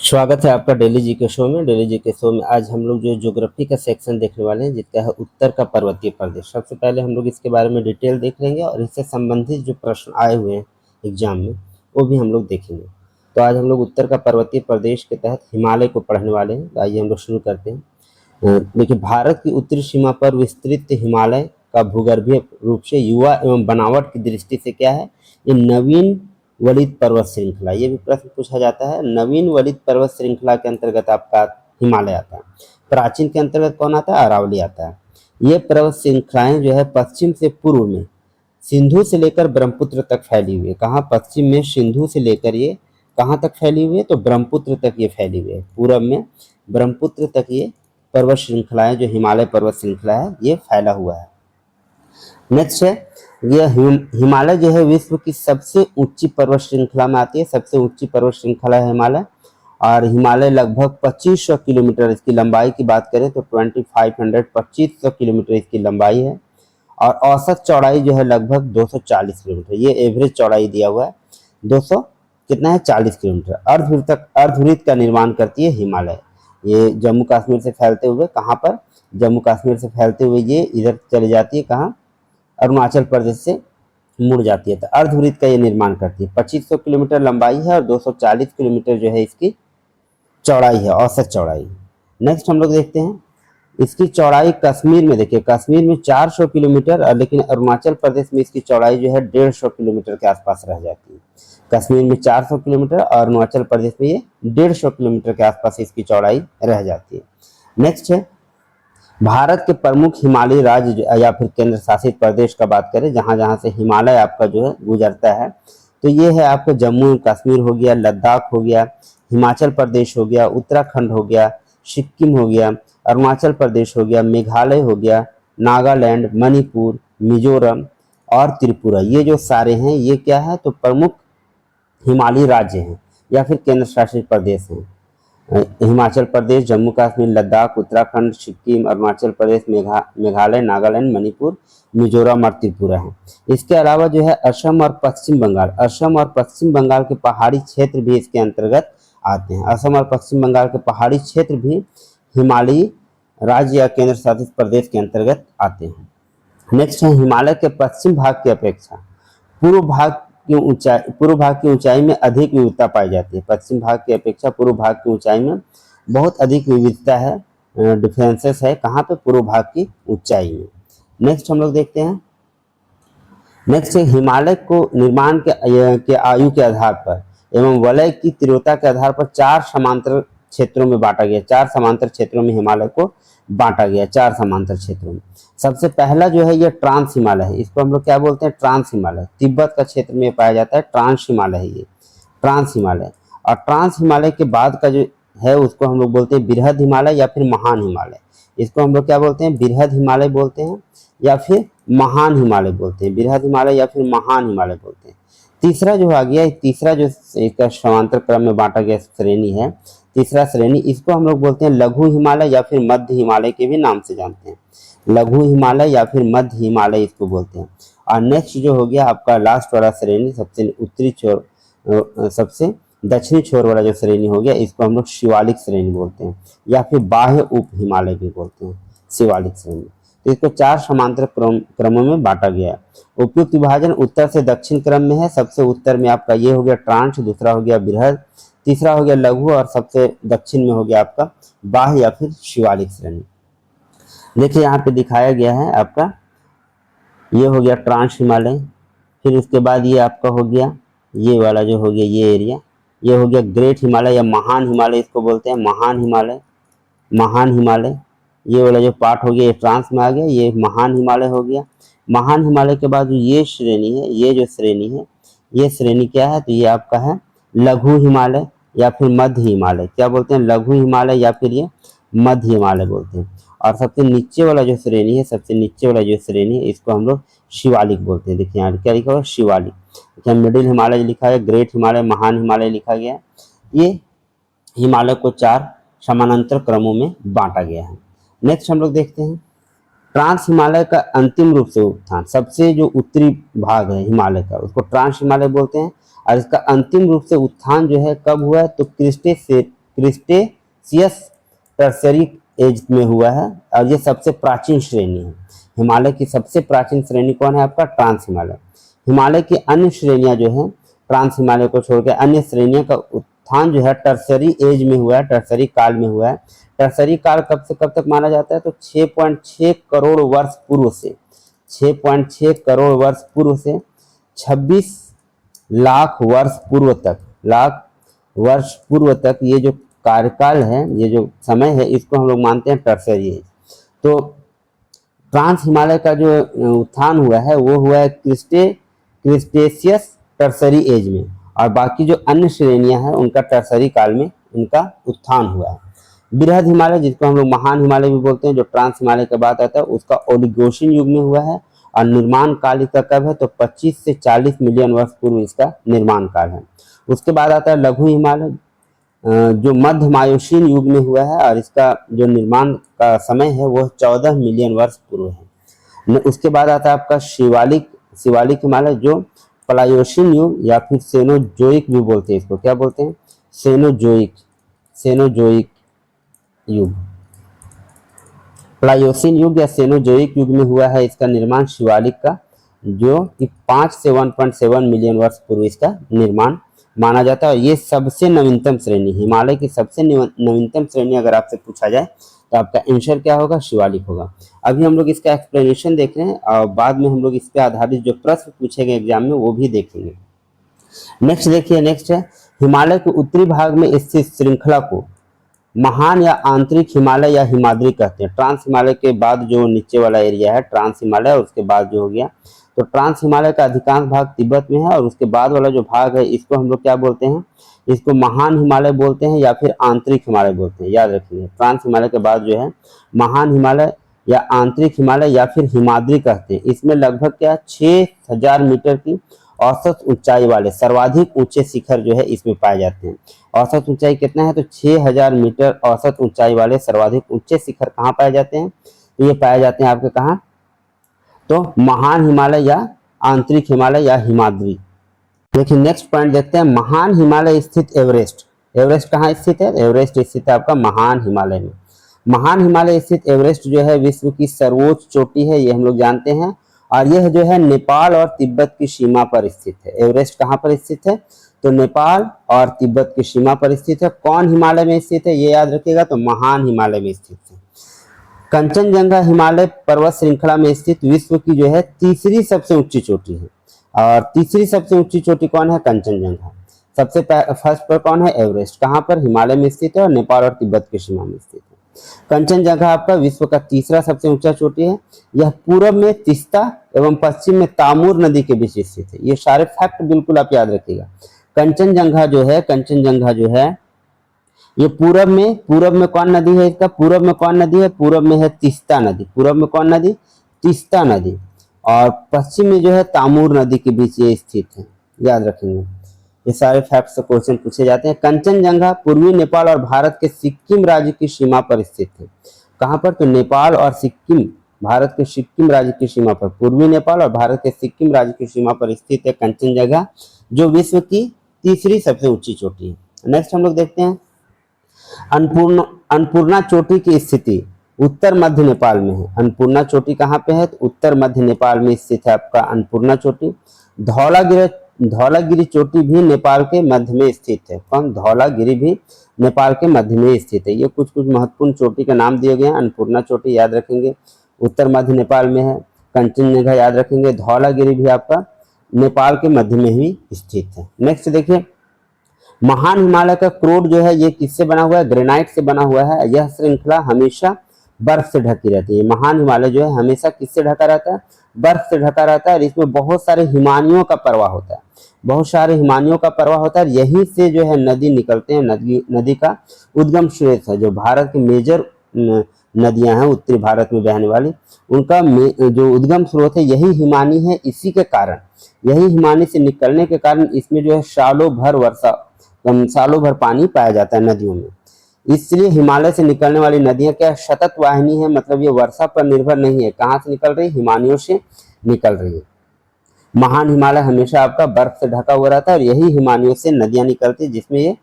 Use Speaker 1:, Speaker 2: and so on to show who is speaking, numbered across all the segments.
Speaker 1: स्वागत है आपका डेली जीके शो में। डेली जीके शो में आज हम लोग जो ज्योग्राफी का सेक्शन देखने वाले हैं, जिसका है उत्तर का पर्वतीय प्रदेश। सबसे पहले हम लोग इसके बारे में डिटेल देख लेंगे और इससे संबंधित जो प्रश्न आए हुए हैं एग्जाम में वो भी हम लोग देखेंगे। तो आज हम लोग उत्तर का पर्वतीय प्रदेश के तहत हिमालय को पढ़ने वाले हैं। तो आइए हम लोग शुरू करते हैं। देखिए, भारत की उत्तरी सीमा पर विस्तृत हिमालय का भूगर्भीय रूप से युवा एवं बनावट की दृष्टि से क्या है, ये नवीन वलित पर्वत श्रृंखला। ये भी प्रश्न पूछा जाता है। नवीन वलित पर्वत श्रृंखला के अंतर्गत आपका हिमालय आता है। प्राचीन के अंतर्गत कौन आता है? अरावली आता है। ये पर्वत श्रृंखलाएं जो है पश्चिम से पूर्व में सिंधु से लेकर ब्रह्मपुत्र तक फैली हुई है। कहाँ? पश्चिम में सिंधु से लेकर ये कहाँ तक फैली हुई है? तो ब्रह्मपुत्र तक ये फैली हुई है। पूरब में ब्रह्मपुत्र तक ये पर्वत श्रृंखलाएं, जो हिमालय पर्वत श्रृंखला है, ये फैला हुआ है। नेक्स्ट है, यह हिमालय जो है विश्व की सबसे ऊंची पर्वत श्रृंखला में आती है। सबसे ऊंची पर्वत श्रृंखला है हिमालय। और हिमालय लगभग 2500 किलोमीटर, इसकी लंबाई की बात करें तो 2500 किलोमीटर इसकी लंबाई है। और औसत चौड़ाई जो है लगभग 240 किलोमीटर। ये एवरेज चौड़ाई दिया हुआ है 200 कितना है 40 किलोमीटर। अर्धवृत्त का निर्माण करती है हिमालय। ये जम्मू कश्मीर से फैलते हुए कहाँ पर? जम्मू कश्मीर से फैलते हुए ये इधर चली जाती है कहाँ? अरुणाचल प्रदेश से मुड़ जाती है। तो अर्धवृत्त का ये निर्माण करती है। 2500 किलोमीटर लंबाई है और 240 किलोमीटर जो है इसकी चौड़ाई है, औसत चौड़ाई। नेक्स्ट हम लोग देखते हैं इसकी चौड़ाई कश्मीर में। देखिए, कश्मीर में 400 किलोमीटर और लेकिन अरुणाचल प्रदेश में इसकी चौड़ाई जो है 150 किलोमीटर के आसपास रह जाती है। कश्मीर में 400 किलोमीटर और अरुणाचल प्रदेश में ये 150 किलोमीटर के आसपास इसकी चौड़ाई रह जाती है। नेक्स्ट है, भारत के प्रमुख हिमालयी राज्य या फिर केंद्र शासित प्रदेश का बात करें, जहाँ जहाँ से हिमालय आपका जो है गुजरता है, तो ये है आपका जम्मू कश्मीर हो गया, लद्दाख हो गया, हिमाचल प्रदेश हो गया, उत्तराखंड हो गया, सिक्किम हो गया, अरुणाचल प्रदेश हो गया, मेघालय हो गया, नागालैंड, मणिपुर, मिजोरम और त्रिपुरा। ये जो सारे हैं ये क्या है? तो प्रमुख हिमालयी राज्य हैं या फिर केंद्र शासित प्रदेश हैं। हिमाचल प्रदेश, जम्मू कश्मीर, लद्दाख, उत्तराखंड, सिक्किम, अरुणाचल प्रदेश, मेघालय, नागालैंड, मणिपुर, मिजोरम और त्रिपुरा है। इसके अलावा जो है असम और पश्चिम बंगाल, असम और पश्चिम बंगाल के पहाड़ी क्षेत्र भी इसके अंतर्गत आते हैं। असम और पश्चिम बंगाल के पहाड़ी क्षेत्र भी हिमालयी राज्य या केंद्र शासित प्रदेश के अंतर्गत आते हैं। नेक्स्ट है, हिमालय के पश्चिम भाग की अपेक्षा पूर्व भाग की ऊंचाई में अधिक विविधता पाई जाती है। पश्चिम भाग की अपेक्षा पूर्व भाग की ऊंचाई में बहुत अधिक विविधता है, डिफरेंसेस है। कहाँ पे? पूर्व भाग की ऊंचाई में। नेक्स्ट हम लोग देखते हैं, नेक्स्ट है, हिमालय को निर्माण के आयु के आधार पर एवं वलय की तीव्रता के आधार पर 4 समांतर क्षेत्रों में बांटा गया। 4 समांतर क्षेत्रों में हिमालय को बांटा गया, 4 समांतर क्षेत्रों में। सबसे पहला जो है ये ट्रांस हिमालय है। इसको हम लोग क्या बोलते हैं? ट्रांस हिमालय। तिब्बत का क्षेत्र में पाया जाता है, ट्रांस हिमालय है ये, ट्रांस हिमालय। और ट्रांस हिमालय के बाद का जो है उसको हम लोग बोलते हैं बृहद हिमालय या फिर महान हिमालय। इसको हम लोग क्या बोलते हैं? बृहद हिमालय बोलते हैं या फिर महान हिमालय बोलते हैं। बृहद हिमालय या फिर महान हिमालय बोलते हैं। तीसरा जो आ गया, तीसरा जो इसका समांतर क्रम में बांटा गया श्रेणी है, तीसरा श्रेणी, इसको हम लोग बोलते हैं लघु हिमालय या फिर मध्य हिमालय के भी नाम से जानते हैं। लघु हिमालय या फिर मध्य हिमालय इसको बोलते हैं। और नेक्स्ट जो हो गया आपका लास्ट वाला श्रेणी, सबसे उत्तरी छोर, सबसे दक्षिणी छोर वाला जो श्रेणी हो गया, इसको हम लोग शिवालिक श्रेणी बोलते हैं या फिर बाह्य उप हिमालय भी बोलते हैं, शिवालिक श्रेणी। तो इसको 4 समांतर क्रमों में बांटा गया है। उपयुक्त विभाजन उत्तर से दक्षिण क्रम में है। सबसे उत्तर में आपका ये हो गया ट्रांस, दूसरा हो गया बृहद, तीसरा हो गया लघु और सबसे दक्षिण में हो गया आपका बाह्य या फिर शिवालिक श्रेणी। देखिए यहाँ पे दिखाया गया है आपका, ये हो गया ट्रांस हिमालय, फिर उसके बाद ये आपका हो गया ये वाला जो हो गया ये एरिया, ये हो गया ग्रेट हिमालय या महान हिमालय इसको बोलते हैं, महान हिमालय। महान हिमालय ये वाला जो पार्ट हो गया ये ट्रांस में आ गया, ये महान हिमालय हो गया। महान हिमालय के बाद ये श्रेणी है, ये जो श्रेणी है ये श्रेणी क्या है? तो ये आपका है लघु हिमालय या फिर मध्य हिमालय। क्या बोलते हैं? लघु हिमालय या फिर ये मध्य हिमालय बोलते हैं। और सबसे नीचे वाला जो श्रेणी है, सबसे नीचे वाला जो श्रेणी है, इसको हम लोग शिवालिक बोलते हैं। देखिए यहाँ क्या लिखा हुआ है? शिवालिक। देखिए मिडिल हिमालय लिखा है, ग्रेट हिमालय, महान हिमालय लिखा गया है। ये हिमालय को 4 समानांतर क्रमों में बांटा गया है। नेक्स्ट हम लोग देखते हैं ट्रांस हिमालय का अंतिम रूप से उत्थान। सबसे जो उत्तरी भाग है हिमालय का उसको ट्रांस हिमालय बोलते हैं। और इसका अंतिम रूप से उत्थान जो है कब हुआ है? तो क्रिस्टेशियस टर्सरी एज में हुआ है और ये सबसे प्राचीन श्रेणी है। हिमालय की सबसे प्राचीन श्रेणी कौन है आपका? ट्रांस हिमालय। हिमालय की अन्य श्रेणियां जो है, ट्रांस हिमालय को छोड़कर अन्य श्रेणियों का उत्थान जो है टर्सरी एज में हुआ है, टर्सरी काल में हुआ है। टर्सरी काल कब से कब तक माना जाता है? तो 6.6 करोड़ वर्ष पूर्व से 6.6 करोड़ वर्ष पूर्व से 26 लाख वर्ष पूर्व तक, लाख वर्ष पूर्व तक ये जो कार्यकाल है, ये जो समय है, इसको हम लोग मानते हैं टर्सरी एज। तो ट्रांस हिमालय का जो उत्थान हुआ है वो हुआ है क्रिस्टेशियस टर्सरी एज में, और बाकी जो अन्य श्रेणियां हैं उनका टर्सरी काल में इनका उत्थान हुआ है। बृहद हिमालय, जिसको हम लोग महान हिमालय भी बोलते हैं, जो ट्रांस हिमालय के बाद आता है, उसका ओलिगोशिन युग में हुआ है और निर्माण काल इसका कब है? तो 25 से 40 मिलियन वर्ष पूर्व इसका निर्माण काल है। उसके बाद आता है लघु हिमालय, जो मध्य मायोसीन युग में हुआ है और इसका जो निर्माण का समय है वह 14 मिलियन वर्ष पूर्व है। उसके बाद आता है आपका शिवालिक हिमालय, जो प्लायोसीन युग या फिर सेनोजोइक भी बोलते हैं, इसको क्या बोलते हैं? सेनोजोइक युग, प्लायोसीन युग या सेनोजोइक युग में हुआ है इसका निर्माण शिवालिक का, जो कि 5 से 1.7 मिलियन वर्ष पूर्व इसका निर्माण माना जाता है। और ये सबसे नवीनतम श्रेणी, हिमालय की सबसे नवीनतम श्रेणी अगर आपसे पूछा जाए तो आपका आंसर क्या होगा? शिवालिक होगा। अभी हम लोग इसका एक्सप्लेनेशन देख रहे हैं और बाद में हम लोग इस पे आधारित जो प्रश्न पूछे गए एग्जाम में वो भी देखेंगे। नेक्स्ट देखिए, नेक्स्ट है हिमालय के उत्तरी भाग में स्थित श्रृंखला को महान या आंतरिक हिमालय या हिमाद्री कहते हैं। ट्रांस हिमालय के बाद जो नीचे वाला एरिया है ट्रांस हिमालय, उसके बाद जो हो गया, तो ट्रांस हिमालय का अधिकांश भाग तिब्बत में है और उसके बाद वाला जो भाग है इसको हम लोग क्या बोलते हैं? इसको महान हिमालय बोलते हैं या फिर आंतरिक हिमालय बोलते हैं। याद रखिए, ट्रांस हिमालय के बाद जो है महान हिमालय या आंतरिक हिमालय या फिर हिमाद्री कहते हैं। इसमें लगभग क्या 6000 मीटर की औसत ऊंचाई वाले सर्वाधिक ऊंचे शिखर जो है इसमें पाए जाते हैं। औसत ऊंचाई कितना है? तो 6000 मीटर औसत ऊंचाई वाले सर्वाधिक ऊंचे शिखर कहाँ पाए जाते हैं? तो ये पाए जाते हैं आपके कहाँ? तो महान हिमालय या आंतरिक हिमालय या हिमाद्री। देखिए नेक्स्ट पॉइंट देखते हैं, महान हिमालय स्थित एवरेस्ट। एवरेस्ट कहाँ स्थित है? एवरेस्ट स्थित है आपका महान हिमालय में। महान हिमालय स्थित एवरेस्ट जो है विश्व की सर्वोच्च चोटी है, ये हम लोग जानते हैं, और यह जो है नेपाल और तिब्बत की सीमा पर स्थित है। एवरेस्ट कहाँ पर स्थित है? तो नेपाल और तिब्बत की सीमा पर स्थित है। कौन हिमालय में स्थित है ये याद रखिएगा, तो महान हिमालय में स्थित है। कंचनजंगा हिमालय पर्वत श्रृंखला में स्थित विश्व की जो है तीसरी सबसे ऊंची चोटी है, और तीसरी सबसे ऊंची चोटी कौन है? कंचनजंगा। सबसे फर्स्ट पर कौन है? एवरेस्ट। कहाँ पर? हिमालय में स्थित है और नेपाल और तिब्बत की सीमा में स्थित है। कंचनजंगा आपका विश्व का तीसरा सबसे ऊंचा चोटी है। यह पूर्व में तीस्ता एवं पश्चिम में तामूर नदी के बीच स्थित है। ये सारे फैक्ट बिल्कुल आप याद रखिएगा। कंचनजंगा जो है ये पूरब में कौन नदी है? इसका पूरब में कौन नदी है? पूरब में है तीस्ता नदी। पूरब में कौन नदी? तीस्ता नदी। और पश्चिम में जो है तामूर नदी के बीच ये स्थित है। याद रखेंगे, ये सारे फैक्ट्स से क्वेश्चन पूछे जाते हैं। कंचनजंगा पूर्वी नेपाल और भारत के सिक्किम राज्य की सीमा पर स्थित है। कहाँ पर? तो नेपाल और सिक्किम, भारत के सिक्किम राज्य की सीमा पर, पूर्वी नेपाल और भारत के सिक्किम राज्य की सीमा पर स्थित है कंचनजंगा, जो विश्व की तीसरी सबसे ऊंची चोटी है। नेक्स्ट हम लोग देखते हैं, अन्नपूर्णा चोटी की स्थिति उत्तर मध्य नेपाल में है। अन्नपूर्णा चोटी कहाँ पे है? तो उत्तर मध्य नेपाल में स्थित है आपका अन्नपूर्णा चोटी। धौलागिरी चोटी भी नेपाल के मध्य में स्थित है। कौन? धौलागिरी भी नेपाल के मध्य में स्थित है। ये कुछ महत्वपूर्ण चोटी के नाम दिए गए हैं। अन्नपूर्णा चोटी याद रखेंगे उत्तर मध्य नेपाल में है। कंचनजंगा याद रखेंगे। धौलागिरी भी आपका नेपाल के मध्य में ही स्थित है। नेक्स्ट देखिए, महान हिमालय का क्रोड जो है ये किससे बना हुआ है? ग्रेनाइट से बना हुआ है। यह श्रृंखला हमेशा बर्फ से ढकी रहती है। महान हिमालय जो है हमेशा किससे ढका रहता है? बर्फ से ढका रहता है। और इसमें बहुत सारे हिमानियों का प्रवाह होता है, बहुत सारे हिमानियों का प्रवाह होता है। यहीं से जो है नदी निकलते हैं। नदी का उद्गम स्रोत है, जो भारत के मेजर नदियां हैं उत्तरी भारत में बहने वाली, उनका जो उद्गम स्रोत है यही हिमानी है। इसी के कारण, यही हिमानी से निकलने के कारण इसमें जो है सालों भर पानी पाया जाता है नदियों में। इसलिए हिमालय से निकलने वाली नदियां क्या सतत वाहिनी है, मतलब ये वर्षा पर निर्भर नहीं है। कहाँ से निकल रही? हिमानियों से निकल रही है। महान हिमालय हमेशा आपका बर्फ से ढका हुआ रहता है और यही हिमानियों से नदियां निकलती है, जिसमें ये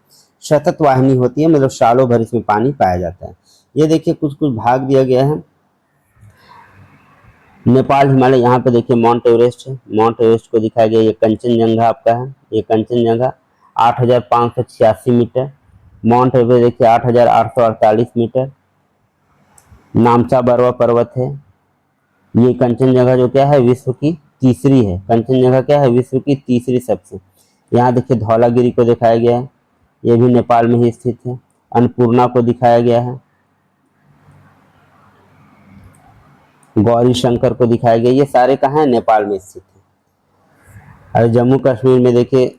Speaker 1: सतत वाहिनी होती है, मतलब सालों भर इसमें पानी पाया जाता है। ये देखिए कुछ कुछ भाग दिया गया है। नेपाल हिमालय, यहाँ पे देखिए माउंट एवरेस्ट है, माउंट एवरेस्ट को दिखाया गया। ये कंचनजंगा आपका है, ये कंचनजंगा 8,586 मीटर। माउंट एवरेस्ट देखिए 8,848 मीटर। नामचा बरवा पर्वत है। ये कंचनजंगा जो क्या है विश्व की तीसरी है, कंचनजंगा क्या है विश्व की तीसरी सबसे। यहाँ देखिए धौलागिरी को दिखाया गया है, ये भी नेपाल में ही स्थित है। अन्नपूर्णा को दिखाया गया है, गौरी शंकर को दिखाया गया, ये सारे कहाँ है नेपाल में स्थित है। और जम्मू कश्मीर में देखिए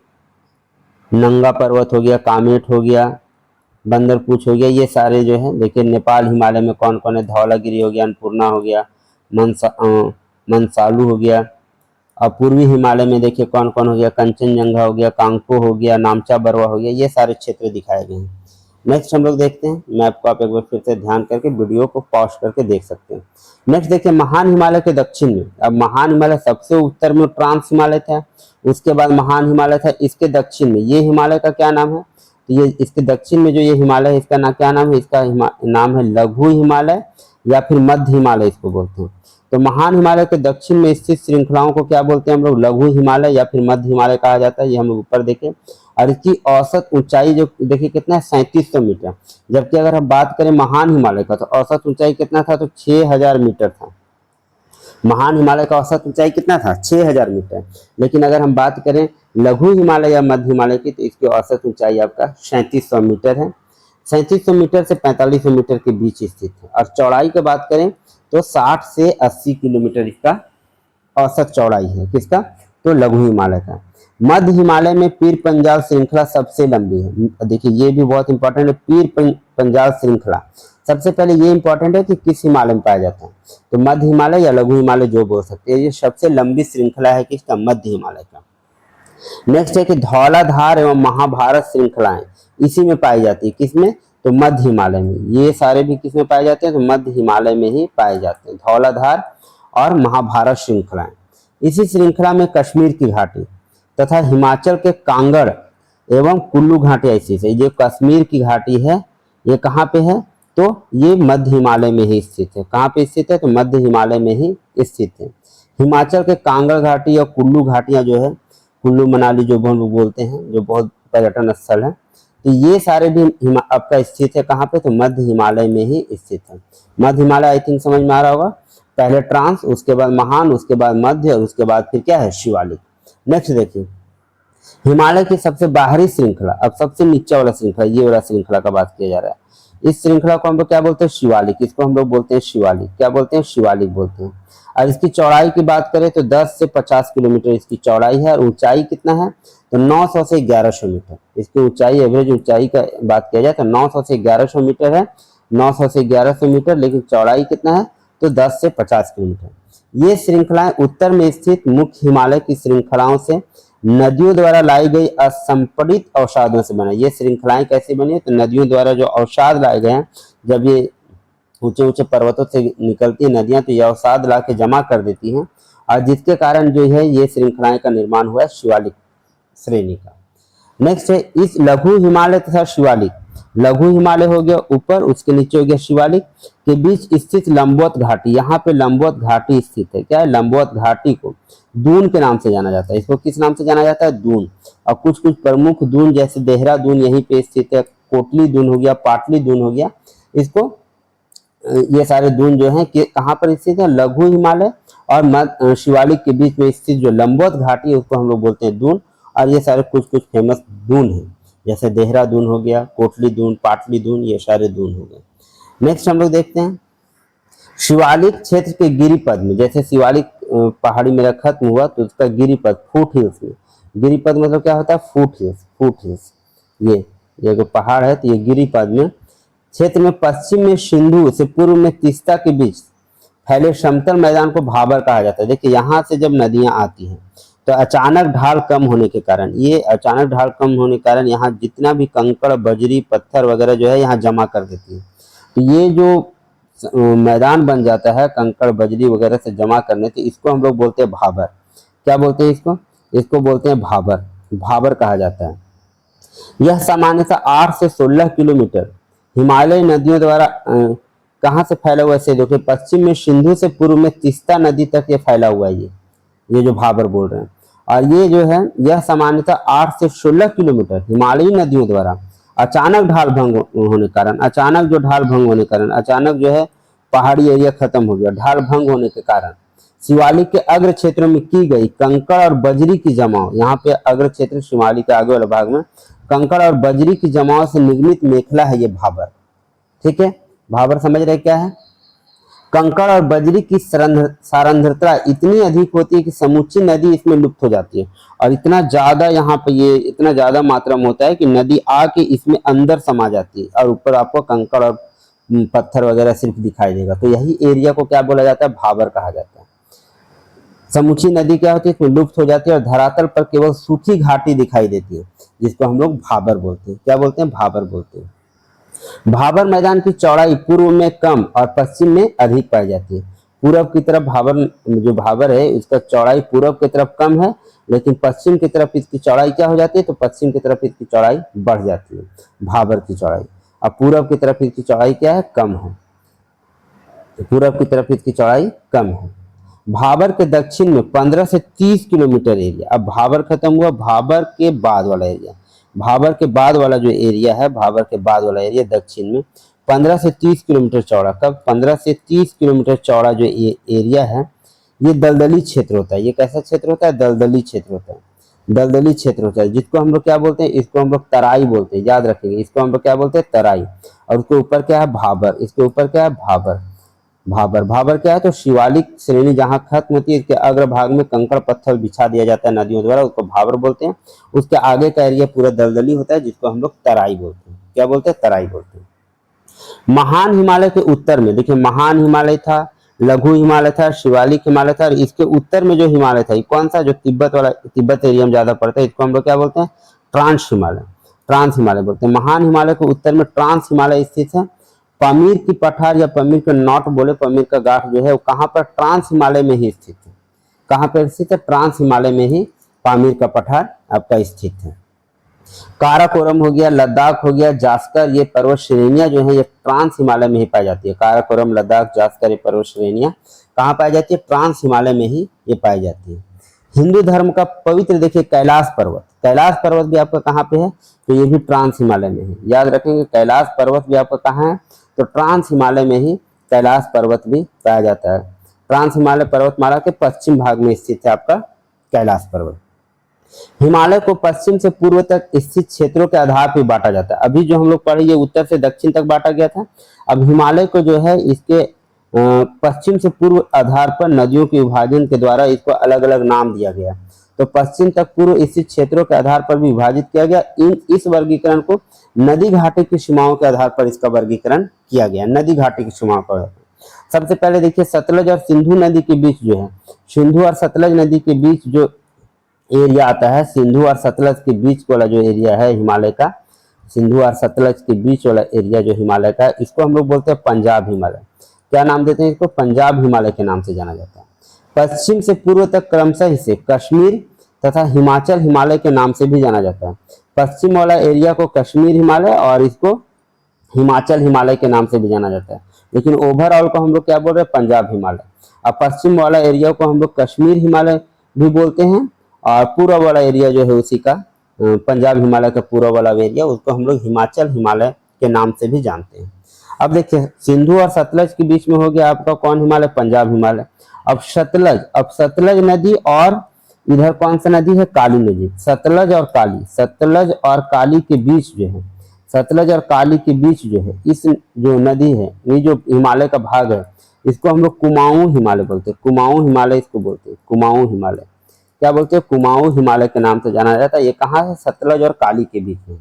Speaker 1: नंगा पर्वत हो गया, कामेट हो गया, बंदरपूछ हो गया, ये सारे जो है देखिए नेपाल हिमालय में कौन कौन है। धौलागिरी हो गया, अन्नपूर्णा हो गया, मंसालू हो गया। और पूर्वी हिमालय में देखिए कौन कौन हो गया, कंचनजंगा हो गया, कांगपो हो गया, नामचा बरवा हो गया, ये सारे क्षेत्र दिखाए गए हैं। नेक्स्ट हम लोग देखते हैं मैप को, आप एक बार फिर से ध्यान करके वीडियो को पॉज करके देख सकते हैं। नेक्स्ट देखिए महान हिमालय के दक्षिण में, अब महान हिमालय सबसे उत्तर में ट्रांस हिमालय था, उसके बाद महान हिमालय था, इसके दक्षिण में ये हिमालय का क्या नाम है, तो ये इसके दक्षिण में जो ये हिमालय है इसका क्या नाम है, इसका नाम है लघु हिमालय या फिर मध्य हिमालय इसको बोलते हैं। तो महान हिमालय के दक्षिण में स्थित श्रृंखलाओं को क्या बोलते हैं हम लोग, लघु हिमालय या फिर मध्य हिमालय कहा जाता है। ये हम लोग ऊपर देखें, और इसकी औसत ऊंचाई जो देखिए कितना है 3700 मीटर। जबकि अगर हम बात करें महान हिमालय का तो औसत ऊंचाई कितना था, तो 6000 मीटर था। महान हिमालय का औसत ऊंचाई कितना था, 6000 मीटर। लेकिन अगर हम बात करें लघु हिमालय या मध्य हिमालय की, तो इसकी औसत ऊंचाई आपका 3700 मीटर है। 3700 मीटर से 4500 मीटर के बीच स्थित है। और चौड़ाई की बात करें तो 60 से 80 किलोमीटर इसका औसत चौड़ाई है, किसका, तो लघु हिमालय का। मध्य हिमालय में पीर पंजाल श्रृंखला सबसे लंबी है। देखिए ये भी बहुत इंपॉर्टेंट है, पीर पंजाल श्रृंखला। सबसे पहले ये इंपॉर्टेंट है कि किस हिमालय में पाया जाता है, तो मध्य हिमालय या लघु हिमालय जो बोल सकते हैं। ये सबसे लंबी श्रृंखला है किसका, मध्य हिमालय का। नेक्स्ट है कि धौलाधार एवं महाभारत श्रृंखलाएं इसी में पाई जाती है, किसमें, तो मध्य हिमालय में। ये सारे भी किसमें पाए जाते हैं, तो मध्य हिमालय में ही पाए जाते हैं, धौलाधार और महाभारत श्रृंखलाएं। इसी श्रृंखला में कश्मीर की घाटी तथा हिमाचल के कांगड़ एवं कुल्लू घाटी स्थित है। जो कश्मीर की घाटी है ये कहाँ पे है, तो ये मध्य हिमालय में ही स्थित है। कहाँ पे स्थित है, तो मध्य हिमालय में ही स्थित है। हिमाचल के कांगड़ घाटी और कुल्लू घाटियां जो है, कुल्लू मनाली जो हम लोग बोलते हैं, जो बहुत पर्यटन स्थल है, तो ये सारे भी आपका स्थित है कहाँ पे, तो मध्य हिमालय में ही स्थित है। मध्य हिमालय आई थिंक समझ में आ रहा होगा, पहले ट्रांस, उसके बाद महान, उसके बाद मध्य, और उसके बाद फिर क्या है, शिवालिक। नेक्स्ट देखिए हिमालय की सबसे बाहरी श्रृंखला, अब सबसे नीचे वाला श्रृंखला, ये वाला श्रृंखला का बात किया जा रहा है। इस श्रृंखला को हम लोग क्या बोलते हैं, शिवालिक। इसको हम लोग बोलते हैं शिवालिक, क्या बोलते हैं, शिवालिक बोलते हैं। और इसकी चौड़ाई की बात करें तो 10 से 50 किलोमीटर इसकी चौड़ाई है। और ऊंचाई कितना है, तो 900 से 1100 मीटर इसकी ऊंचाई, एवरेज ऊंचाई का बात किया जाए तो 900 से 1100 मीटर है, 900 से 1100 मीटर। लेकिन चौड़ाई कितना है, तो 10 से 50 किलोमीटर। ये श्रृंखलाएं उत्तर में स्थित मुख्य हिमालय की श्रृंखलाओं से नदियों द्वारा लाई गई असंपीड़ित अवसादों से बना। ये श्रृंखलाएं कैसे बनी है, तो नदियों द्वारा जो अवसाद लाए गए हैं, जब ये ऊंचे ऊंचे पर्वतों से निकलती नदियां तो ये अवसाद ला के जमा कर देती हैं, और जिसके कारण जो है ये श्रृंखलाएं का निर्माण हुआ है शिवालिक श्रेणी का। नेक्स्ट है इस लघु हिमालय तथा शिवालिक, लघु हिमालय हो गया ऊपर, उसके नीचे हो गया शिवालिक के बीच स्थित लंबवत घाटी। यहाँ पे लंबवत घाटी स्थित है, क्या है, लंबवत घाटी को दून के नाम से जाना जाता है। इसको किस नाम से जाना जाता है, दून। और कुछ कुछ प्रमुख दून जैसे देहरादून यहीं पे स्थित है, कोटली दून हो गया, पाटली दून हो गया, इसको ये सारे दून जो है कि कहाँ पर स्थित है, लघु हिमालय और शिवालिक के बीच में स्थित जो लंबवत घाटी है उसको हम लोग बोलते हैं दून। और ये सारे कुछ कुछ फेमस दून हैं, जैसे देहरादून हो गया, कोटली दून, पाटली दून, ये सारे दून हो गए। नेक्स्ट हम लोग देखते हैं शिवालिक क्षेत्र के गिरिपद में, जैसे शिवालिक पहाड़ी मेरा खत्म हुआ तो उसका गिरिपद, फुट हिल्स में, गिरिपद मतलब क्या होता है, फुट हिल्स, फुट हिल्स। ये जो पहाड़ है तो ये गिरिपद में क्षेत्र में पश्चिम में सिंधु से पूर्व में तीस्ता के बीच फैले समतल मैदान को भाबर कहा जाता है। देखिए यहाँ से जब नदियां आती हैं तो अचानक ढाल कम होने के कारण, ये अचानक ढाल कम होने के कारण यहाँ जितना भी कंकड़, बजरी, पत्थर वगैरह जो है यहाँ जमा कर देती है। तो ये जो मैदान बन जाता है कंकड़ बजरी वगैरह से जमा करने, तो इसको हम लोग बोलते हैं भाबर। क्या बोलते हैं इसको, इसको बोलते हैं भाबर, भाबर कहा जाता है। यह सामान्यतः 8 से 16 किलोमीटर हिमालयी नदियों द्वारा कहाँ से फैला हुआ है? देखिए पश्चिम में सिंधु से पूर्व में तीस्ता नदी तक ये फैला हुआ है। ये जो भाबर बोल रहे हैं, और ये जो है यह सामान्यतः 8 से 16 किलोमीटर हिमालयी नदियों द्वारा अचानक ढाल भंग होने के कारण, अचानक जो ढाल भंग होने के कारण, अचानक जो है पहाड़ी एरिया खत्म हो गया, ढाल भंग होने के कारण शिवालिक के अग्र क्षेत्र में की गई कंकड़ और बजरी की जमाव, यहाँ पे अग्र क्षेत्र शिवालिक के आगे वाले भाग में कंकड़ और बजरी की जमाव से निर्मित मेखला है ये भाबर। ठीक है, भाबर समझ रहे क्या है? कंकड़ और बजरी की सारंध्रता इतनी अधिक होती है कि समूची नदी इसमें लुप्त हो जाती है, और इतना ज्यादा यहाँ पे ये इतना ज्यादा मात्रा में होता है कि नदी आके इसमें अंदर समा जाती है, और ऊपर आपको कंकड़ और पत्थर वगैरह सिर्फ दिखाई देगा। तो यही एरिया को क्या बोला जाता है? भाबर कहा जाता है। समूची नदी क्या होती है? इसमें लुप्त हो जाती है और धरातल पर केवल सूखी घाटी दिखाई देती है, जिसको हम लोग भाबर बोलते हैं। क्या बोलते हैं? भाबर बोलते हैं। भाबर मैदान की चौड़ाई पूर्व में कम और पश्चिम में अधिक पाई जाती है। पूर्व की तरफ भाबर है उसका चौड़ाई पूर्व की तरफ कम है, लेकिन पश्चिम की तरफ इसकी चौड़ाई क्या हो जाती है? तो पश्चिम की तरफ इसकी चौड़ाई बढ़ जाती है, भाबर की चौड़ाई। अब पूर्व की तरफ इसकी चौड़ाई क्या है? कम है। तो पूर्व की तरफ इसकी चौड़ाई कम है। भाबर के दक्षिण में 15 से 30 किलोमीटर एरिया। अब भाबर खत्म हुआ, भाबर के बाद वाला एरिया, भाबर के बाद वाला जो एरिया है, भाबर के बाद वाला एरिया दक्षिण में 15 से 30 किलोमीटर चौड़ा। कब? 15 से 30 किलोमीटर चौड़ा जो एरिया है ये दलदली क्षेत्र होता है। ये कैसा क्षेत्र होता है? दलदली क्षेत्र होता है। दलदली क्षेत्र होता है, जिसको हम लोग क्या बोलते हैं? इसको हम लोग तराई बोलते हैं। याद रखेंगे, इसको हम लोग क्या बोलते हैं? तराई। और उसके ऊपर क्या है? भाबर। इसके ऊपर क्या है? भाबर। भाबर भाबर क्या है? तो शिवालिक श्रेणी जहाँ खत्म होती है इसके अग्रभाग में कंकड़ पत्थर बिछा दिया जाता है नदियों द्वारा, उसको भाबर बोलते हैं। उसके आगे का एरिया पूरा दलदली होता है, जिसको हम लोग तराई बोलते हैं। क्या बोलते हैं? तराई बोलते हैं। महान हिमालय के उत्तर में देखिए, महान हिमालय था, लघु हिमालय था, शिवालिक हिमालय था, और इसके उत्तर में जो हिमालय था ये कौन सा? जो तिब्बत वाला, तिब्बत एरिया में ज्यादा पड़ता है, इसको हम लोग क्या बोलते हैं? ट्रांस हिमालय। ट्रांस हिमालय बोलते हैं। महान हिमालय के उत्तर में ट्रांस हिमालय स्थित है। पमीर की पठार या पमीर के नॉट बोले, पमीर का गाठ जो है वो कहाँ पर? ट्रांस हिमालय में ही स्थित है। कहाँ पर स्थित है? ट्रांस हिमालय में ही पामीर का पठार आपका स्थित है। काराकोरम हो गया, लद्दाख हो गया, जास्कर, ये पर्वत श्रेणियां जो है ये ट्रांस हिमालय में ही पाई जाती है। काराकोरम, लद्दाख, जास्कर, ये पर्वत श्रेणियां कहाँ पाई जाती है? ट्रांस हिमालय में ही ये पाई जाती है। हिंदू धर्म का पवित्र देखिए कैलाश पर्वत, कैलाश पर्वत भी आपका कहाँ पे है? तो ये भी ट्रांस हिमालय में है। याद रखेंगे, कैलाश पर्वत भी आपका कहाँ है? तो ट्रांस हिमालय में ही कैलाश पर्वत भी पाया जाता है। ट्रांस हिमालय पर्वतमाला के पश्चिम भाग में स्थित है आपका कैलाश पर्वत। हिमालय को पश्चिम से पूर्व तक स्थित क्षेत्रों के आधार पर बांटा जाता है। अभी जो हम लोग पढ़े ये उत्तर से दक्षिण तक बांटा गया था। अब हिमालय को जो है इसके पश्चिम से पूर्व आधार पर नदियों के विभाजन के द्वारा इसको अलग अलग नाम दिया गया। तो पश्चिम तक पूर्व स्थित क्षेत्रों के आधार पर भी विभाजित किया गया। इस वर्गीकरण को नदी घाटी की सीमाओं के आधार पर इसका वर्गीकरण किया गया। नदी घाटी की सीमाओं पर सबसे पहले देखिए, सतलज और सिंधु नदी के बीच जो है, सिंधु और सतलज नदी के बीच जो एरिया आता है, सिंधु और सतलज के बीच वाला जो एरिया है हिमालय का, सिंधु और सतलज के बीच वाला एरिया जो हिमालय का है, इसको हम लोग बोलते हैं पंजाब हिमालय। क्या नाम देते हैं इसको? पंजाब हिमालय के नाम से जाना जाता है। पश्चिम से पूर्व तक क्रमशः इसे कश्मीर तथा हिमाचल हिमालय के नाम से भी जाना जाता है। पश्चिम वाला एरिया को कश्मीर हिमालय और इसको हिमाचल हिमालय के नाम से भी जाना जाता है, लेकिन ओवरऑल को हम लोग क्या बोल रहे हैं? पंजाब हिमालय। अब पश्चिम वाला एरिया को हम लोग कश्मीर हिमालय भी बोलते हैं, और पूर्व वाला एरिया जो है उसी का पंजाब हिमालय का पूर्व वाला एरिया, उसको हम लोग हिमाचल हिमालय के नाम से भी जानते हैं। अब देखिए, सिंधु और सतलज के बीच में हो गया आपका कौन हिमालय? पंजाब हिमालय। अब सतलज नदी और इधर कौन सा नदी है? काली नदी। सतलज और काली के बीच जो है, सतलज और काली के बीच जो है इस जो नदी है, ये जो हिमालय का भाग है, इसको हम लोग कुमाऊं हिमालय बोलते हैं। कुमाऊं हिमालय इसको बोलते हैं, कुमाऊं हिमालय। क्या बोलते हैं? कुमाऊं हिमालय के नाम से जाना जाता है। ये कहाँ है? सतलज और काली के बीच में।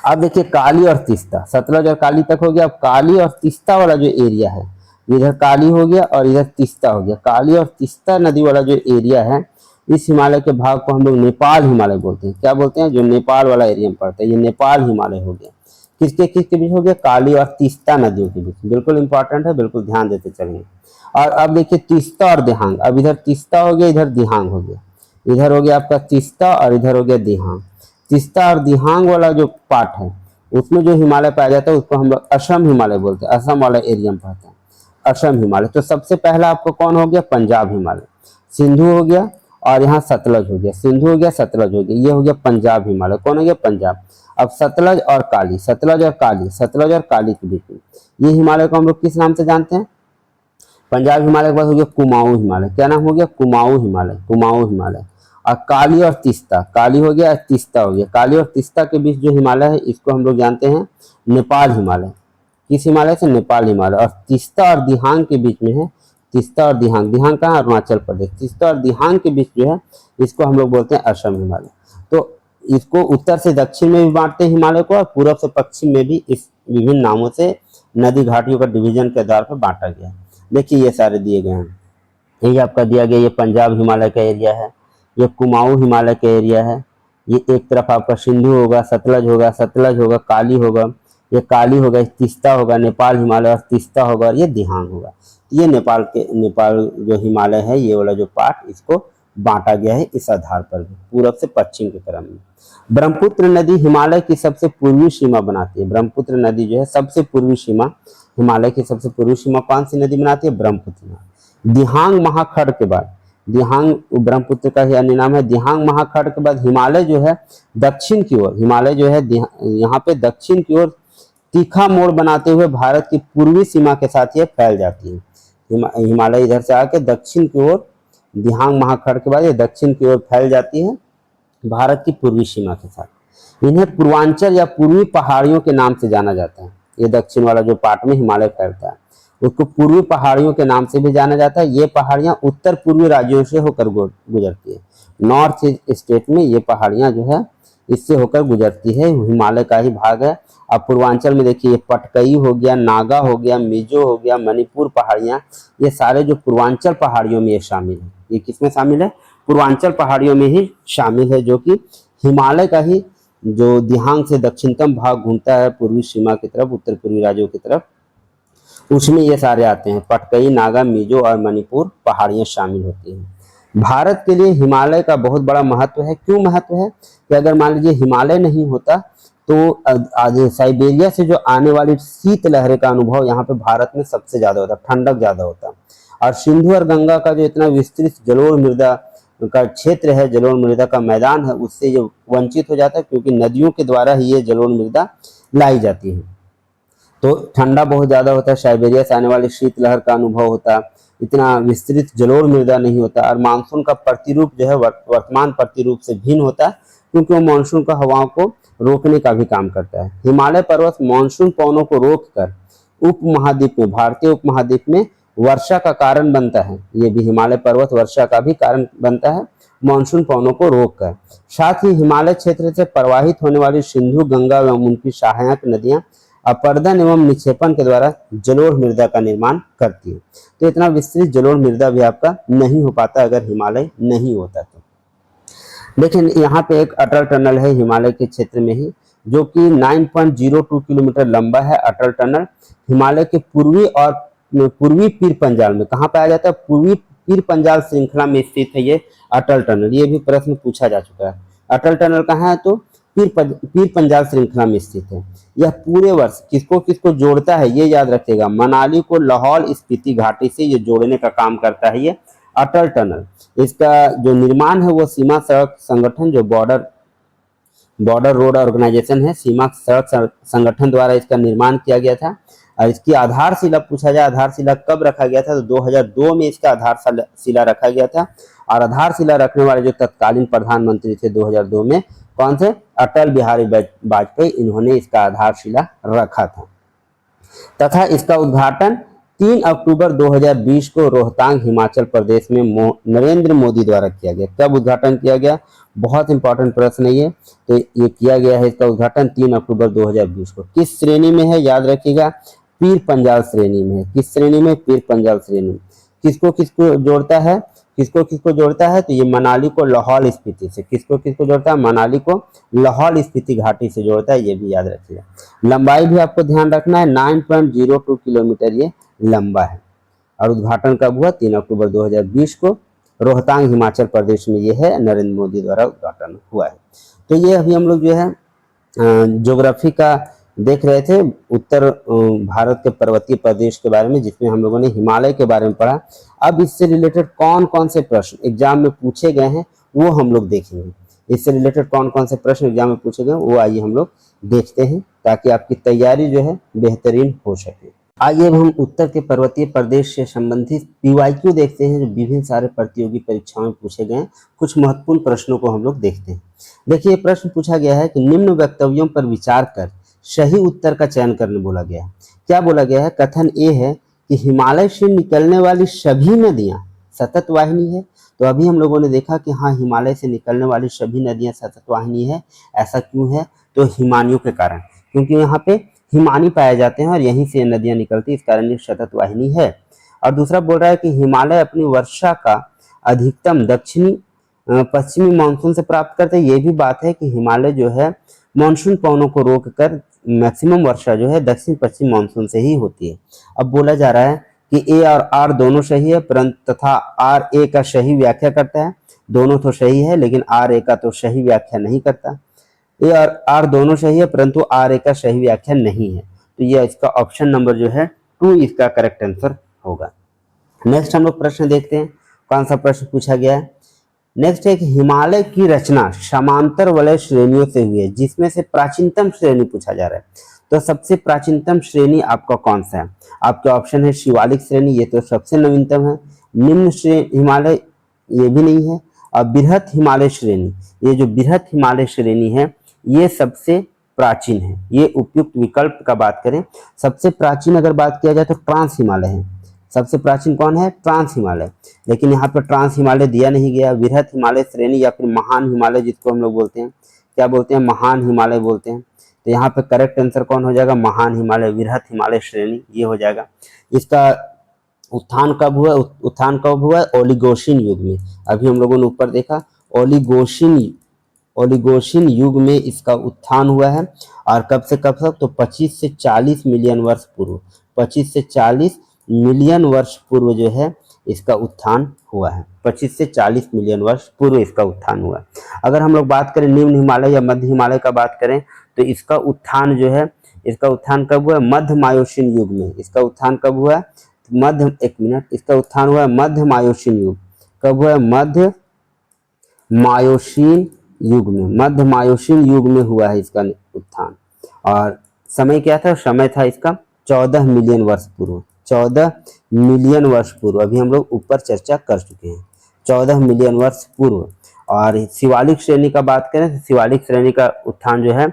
Speaker 1: अब देखिए, काली और तीस्ता, सतलज और काली तक हो गया। अब काली और तीस्ता वाला जो एरिया है, इधर काली हो गया और इधर तीस्ता हो गया। काली और तीस्ता नदी वाला जो एरिया है, इस हिमालय के भाग को हम लोग नेपाल हिमालय बोलते हैं। क्या बोलते हैं? जो नेपाल वाला एरिया में पड़ता है, ये नेपाल हिमालय हो गया। किसके बीच हो गया? काली और तीस्ता नदियों के बीच। बिल्कुल इंपॉर्टेंट है, बिल्कुल ध्यान देते चलेंगे। और अब देखिए, तीस्ता और दिहांग। अब इधर तीस्ता हो गया, इधर दिहांग हो गया। इधर हो गया आपका तीस्ता और इधर हो गया दिहांग। तीस्ता और दिहांग वाला जो पार्ट है उसमें जो हिमालय पाया जाता है उसको हम लोग असम हिमालय बोलते हैं, असम वाला एरिया में पाते हैं असम हिमालय। तो सबसे पहला आपको कौन हो गया, पंजाब हिमालय, सिंधु हो गया और यहाँ सतलज हो गया, सिंधु हो गया सतलज हो गया, ये हो गया पंजाब हिमालय। कौन हो गया, पंजाब। अब सतलज और काली, सतलज और काली, सतलज और काली के बीच में ये हिमालय को हम लोग किस नाम से जानते हैं, पंजाब हिमालय के बाद हो गया कुमाऊं हिमालय। क्या नाम हो गया, कुमाऊं हिमालय, कुमाऊं हिमालय। और काली और तीस्ता, काली हो गया तीस्ता हो गया, काली और तीस्ता के बीच जो हिमालय है इसको हम लोग जानते हैं नेपाल हिमालय। किस हिमालय से, नेपाल हिमालय। और तीस्ता और दिहांग के बीच में है, तीस्ता और दिहांग, दिहांग कहाँ, अरुणाचल प्रदेश। तीस्ता और दिहांग के बीच जो है इसको हम लोग बोलते हैं असम हिमालय। तो इसको उत्तर से दक्षिण में भी बांटते हैं हिमालय को, और पूर्व से पश्चिम में भी इस विभिन्न नामों से नदी घाटियों का डिवीजन के आधार पर बांटा गया है। देखिए ये सारे दिए गए हैं, यही आपका दिया गया, ये पंजाब हिमालय का एरिया है, ये कुमाऊं हिमालय का एरिया है, ये एक तरफ आपका सिंधु होगा, सतलज होगा, सतलज होगा, काली होगा, ये काली होगा, तीस्ता होगा, नेपाल हिमालय और तीस्ता होगा, और ये दिहांग होगा। ये नेपाल जो हिमालय है ये वाला जो पार्ट इसको बांटा गया है इस आधार पर भी, पूर्व से पश्चिम के क्रम में। ब्रह्मपुत्र नदी हिमालय की सबसे पूर्वी सीमा बनाती है, ब्रह्मपुत्र नदी जो है सबसे पूर्वी सीमा, हिमालय की सबसे पूर्वी सीमा कौन सी नदी बनाती है, ब्रह्मपुत्र नदी। दिहांग महाखंड के बाद, दिहांग ब्रह्मपुत्र का ही अन्य नाम है, दिहांग महाखंड के बाद हिमालय जो है दक्षिण की ओर, हिमालय जो है यहाँ पे दक्षिण की ओर तीखा मोड़ बनाते हुए भारत की पूर्वी सीमा के साथ ये फैल जाती है। हिमालय इधर से आके दक्षिण की ओर, दिहांग महाखंड के बाद ये दक्षिण की ओर फैल जाती है भारत की पूर्वी सीमा के साथ। इन्हें पूर्वांचल या पूर्वी पहाड़ियों के नाम से जाना जाता है। ये दक्षिण वाला जो पार्ट में हिमालय फैलता है उसको पूर्वी पहाड़ियों के नाम से भी जाना जाता है। ये पहाड़ियां उत्तर पूर्वी राज्यों से होकर गुजरती है, नॉर्थ स्टेट में ये पहाड़ियां जो है इससे होकर गुजरती है, हिमालय का ही भाग है। अब पूर्वांचल में देखिए पटकई हो गया, नागा हो गया, मिजो हो गया, मणिपुर पहाड़ियां, ये सारे जो पूर्वांचल पहाड़ियों में ये शामिल है। ये किसमें शामिल है, पूर्वांचल पहाड़ियों में ही शामिल है, जो कि हिमालय का ही जो दिहांग से दक्षिणतम भाग घूमता है पूर्वी सीमा की तरफ, उत्तर पूर्वी राज्यों की तरफ, उसमें ये सारे आते हैं। पटकई, नागा, मिजो और मणिपुर पहाड़ियां शामिल होती हैं। भारत के लिए हिमालय का बहुत बड़ा महत्व है। क्यों महत्व है कि अगर मान लीजिए हिमालय नहीं होता तो साइबेरिया से जो आने वाली शीत लहरें का अनुभव यहाँ पे भारत में सबसे ज्यादा होता, ठंडक ज्यादा होता। और सिंधु और गंगा का जो इतना विस्तृत जलोढ़ मृदा का क्षेत्र है, जलोढ़ मृदा का मैदान है, उससे ये वंचित हो जाता है, क्योंकि नदियों के द्वारा ही ये जलोढ़ मृदा लाई जाती है। तो ठंडा बहुत ज़्यादा होता है, साइबेरिया से आने वाली शीतलहर का अनुभव होता, इतना विस्तृत जलोढ़ मृदा नहीं होता। और मानसून का प्रतिरूप जो है वर्तमान प्रतिरूप से भिन्न होता है, क्योंकि वो मानसून का हवाओं को रोकने का भी काम करता है। हिमालय पर्वत मानसून पवनों को रोककर उपमहाद्वीप में, भारतीय उपमहाद्वीप में वर्षा का कारण बनता है। ये भी हिमालय पर्वत वर्षा का भी कारण बनता है, मानसून पवनों को रोककर। साथ ही हिमालय क्षेत्र से प्रवाहित होने वाली सिंधु, गंगा एवं उनकी सहायक नदियां अपर्दन एवं निक्षेपण के द्वारा जलोढ़ मृदा का निर्माण करती है। तो इतना विस्तृत जलोढ़ मृदा भी आपका नहीं हो पाता अगर हिमालय नहीं होता तो। लेकिन यहाँ पे एक अटल टनल है हिमालय के क्षेत्र में ही, जो कि 9.02 किलोमीटर लंबा है। अटल टनल हिमालय के पूर्वी पीर पंजाल में कहाँ पाया जाता है, पूर्वी पीर पंजाल श्रृंखला में स्थित है ये अटल टनल। ये भी प्रश्न पूछा जा चुका है। अटल टनल कहाँ है, तो पीर पंजाल श्रृंखला में स्थित है। यह पूरे वर्ष किसको किसको जोड़ता है, ये याद रखिएगा, मनाली को लाहौल स्पीति घाटी से ये जोड़ने का काम करता है ये अटल टनल। इसका जो निर्माण है वो सीमा सड़क संगठन, जो बॉर्डर रोड ऑर्गेनाइजेशन है, सीमा सड़क संगठन द्वारा इसका निर्माण किया गया था। और इसकी आधारशिला पूछा जाए, आधारशिला कब रखा गया था, तो 2002 में इसका आधारशिला रखा गया था। और आधारशिला रखने वाले जो तत्कालीन प्रधानमंत्री थे 2002 में, कौन थे, अटल बिहारी वाजपेयी, इन्होंने इसका आधारशिला रखा था। तथा इसका उद्घाटन 3 अक्टूबर 2020 को रोहतांग हिमाचल प्रदेश में नरेंद्र मोदी द्वारा किया गया। कब उद्घाटन किया गया, बहुत इंपॉर्टेंट प्रश्न है ये। तो ये किया गया है इसका उद्घाटन 3 अक्टूबर 2020 को। किस श्रेणी में है, याद रखिएगा, पीर पंजाल श्रेणी में है। किस श्रेणी में, पीर पंजाल श्रेणी में। किसको किसको जोड़ता है, किसको किसको जोड़ता है, तो ये मनाली को लाहौल स्पीति से, किसको किसको जोड़ता है, मनाली को लाहौल स्पीति घाटी से जोड़ता है, ये भी याद रखिएगा। लंबाई भी आपको ध्यान रखना है, 9.02 किलोमीटर ये लंबा है। और उद्घाटन कब हुआ, 3 अक्टूबर 2020 को रोहतांग हिमाचल प्रदेश में ये है, नरेंद्र मोदी द्वारा उद्घाटन हुआ है। तो ये अभी हम लोग जो है ज्योग्राफी का देख रहे थे, उत्तर भारत के पर्वतीय प्रदेश के बारे में, जिसमें हम लोगों ने हिमालय के बारे में पढ़ा। अब इससे रिलेटेड कौन कौन से प्रश्न एग्जाम में पूछे गए हैं वो हम लोग देखेंगे। इससे रिलेटेड कौन कौन से प्रश्न एग्जाम में पूछे गए वो आइए हम लोग देखते हैं, ताकि आपकी तैयारी जो है बेहतरीन हो सके। आइए अब हम उत्तर के पर्वतीय प्रदेश से संबंधित पीवाईक्यू देखते हैं, जो विभिन्न सारे प्रतियोगी परीक्षाओं में पूछे गए कुछ महत्वपूर्ण प्रश्नों को हम लोग देखते हैं। देखिए, प्रश्न पूछा गया है कि निम्न वक्तव्यों पर विचार कर सही उत्तर का चयन करने बोला गया है। क्या बोला गया है? कथन ए है कि हिमालय से निकलने वाली सभी नदियां सतत वाहिनी है। तो अभी हम लोगों ने देखा कि हाँ, हिमालय से निकलने वाली सभी नदियां सतत वाहिनी है। ऐसा क्यों है? तो हिमानियों के कारण, क्योंकि यहाँ पे हिमानी पाए जाते हैं और यहीं से नदियां निकलती, इस कारण ये सतत वाहिनी है। और दूसरा बोल रहा है कि हिमालय अपनी वर्षा का अधिकतम दक्षिणी पश्चिमी मानसून से प्राप्त करते हैं। ये भी बात है कि हिमालय जो है मानसून पवनों को रोककर मैक्सिमम वर्षा जो है दक्षिण पश्चिम मानसून से ही होती है। अब बोला जा रहा है कि ए और आर दोनों सही है, परंतु तथा आर ए का सही व्याख्या करता है। दोनों तो सही है, लेकिन आर ए का तो सही व्याख्या नहीं करता। ए और आर दोनों सही है, परंतु आर ए का सही व्याख्या नहीं है। तो ये इसका ऑप्शन नंबर जो है 2 इसका करेक्ट आंसर होगा। नेक्स्ट हम लोग प्रश्न देखते हैं, कौन सा प्रश्न पूछा गया है। नेक्स्ट है कि हिमालय की रचना समांतर वलय श्रेणियों से हुई है, जिसमें से प्राचीनतम श्रेणी पूछा जा रहा है। तो सबसे प्राचीनतम श्रेणी आपका कौन सा है? आपके ऑप्शन है शिवालिक श्रेणी, ये तो सबसे नवीनतम है। निम्न श्रेणी हिमालय, ये भी नहीं है। और बृहत हिमालय श्रेणी, ये जो बृहत हिमालय श्रेणी है ये सबसे प्राचीन है। ये उपयुक्त विकल्प का बात करें, सबसे प्राचीन अगर बात किया जाए तो ट्रांस हिमालय है। सबसे प्राचीन कौन है? ट्रांस हिमालय। लेकिन यहाँ पर ट्रांस हिमालय दिया नहीं गया। बृहत हिमालय श्रेणी या फिर महान हिमालय, जिसको हम लोग बोलते हैं, क्या बोलते हैं? महान हिमालय बोलते हैं। तो यहाँ पे करेक्ट आंसर कौन हो जाएगा? महान हिमालय, बृहत हिमालय श्रेणी, ये हो जाएगा। इसका उत्थान कब हुआ? उत्थान कब हुआ? ओलिगोशिन युग में। अभी हम लोगों ने ऊपर देखा, ओलिगोशिन युग में इसका उत्थान हुआ है। और कब से कब तक? तो 25 से 40 मिलियन वर्ष पूर्व, 25 से 40 मिलियन वर्ष पूर्व जो है इसका उत्थान हुआ है। 25 से 40 मिलियन वर्ष पूर्व इसका उत्थान हुआ। अगर हम लोग बात करें निम्न हिमालय या मध्य हिमालय का बात करें, तो इसका उत्थान जो है, इसका उत्थान कब हुआ? मध्य मायोसीन युग में। इसका उत्थान कब हुआ? इसका उत्थान हुआ मध्य मायोसीन युग। कब हुआ? मध्य मायोसीन युग में। मध्य मायोसीन युग में हुआ है इसका उत्थान। और समय क्या था? समय था इसका 14 मिलियन वर्ष पूर्व। 14 मिलियन वर्ष पूर्व, अभी हम लोग ऊपर चर्चा कर चुके हैं, 14 मिलियन वर्ष पूर्व। और शिवालिक श्रेणी का बात करें तो शिवालिक श्रेणी का उत्थान जो है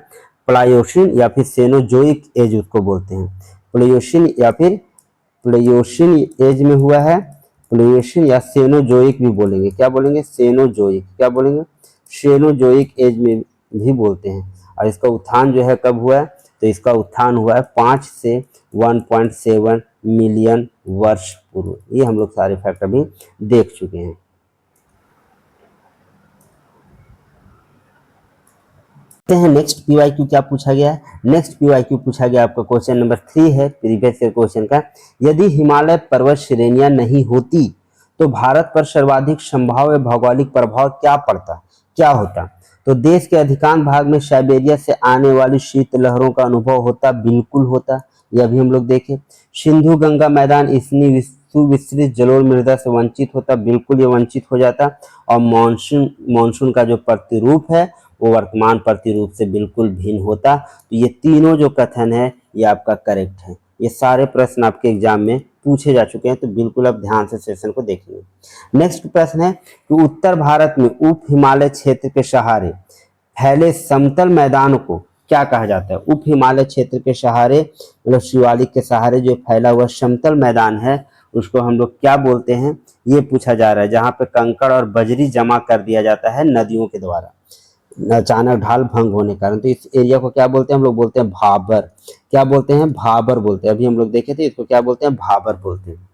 Speaker 1: प्लायोसीन या फिर सेनोजोइक एज उसको बोलते हैं। प्लायोसीन या फिर प्लेयोसीन एज में हुआ है। प्लेयोसीन या सेनोजोइक भी बोलेंगे। क्या बोलेंगे? सेनोजोइक। क्या बोलेंगे? सेनोजोइक एज में भी बोलते हैं। और इसका उत्थान जो है कब हुआ है? तो इसका उत्थान हुआ है 5 से 1.7 मिलियन वर्ष पूर्व। ये हम लोग सारे फैक्ट अभी देख चुके हैं। नेक्स्ट पीवाईक्यू क्या पूछा गया है? नेक्स्ट पीवाईक्यू पूछा गया आपका क्वेश्चन नंबर 3 है प्रीवियस ईयर क्वेश्चन का। यदि हिमालय पर्वत श्रेणियां नहीं होती तो भारत पर सर्वाधिक संभाव्य भौगोलिक प्रभाव क्या पड़ता, क्या होता? तो देश के अधिकांश भाग में साइबेरिया से आने वाली शीत लहरों का अनुभव होता, बिल्कुल होता। यह भी हम लोग देखें। सिंधु गंगा मैदान इतनी सुविस्तृत जलोढ़ मृदा से वंचित होता, बिल्कुल ये वंचित हो जाता। और मानसून का जो प्रतिरूप है वो वर्तमान प्रतिरूप से बिल्कुल भिन्न होता। तो ये तीनों जो कथन है ये आपका करेक्ट है। ये सारे प्रश्न आपके एग्जाम में पूछे जा चुके हैं, तो बिल्कुल आप ध्यान से सेशन को देखेंगे। नेक्स्ट प्रश्न है कि उत्तर भारत में उप हिमालय क्षेत्र के सहारे फैले समतल मैदान को क्या कहा जाता है? उप हिमालय क्षेत्र के सहारे, मतलब शिवालिक के सहारे जो फैला हुआ समतल मैदान है उसको हम लोग क्या बोलते हैं? ये पूछा जा रहा है। जहाँ पे कंकड़ और बजरी जमा कर दिया जाता है नदियों के द्वारा, अचानक ढाल भंग होने के कारण, तो इस एरिया को क्या बोलते हैं? हम लोग बोलते हैं भाबर। क्या बोलते हैं? भाबर बोलते हैं। अभी हम लोग देखे थे, इसको क्या बोलते हैं? भाबर बोलते हैं।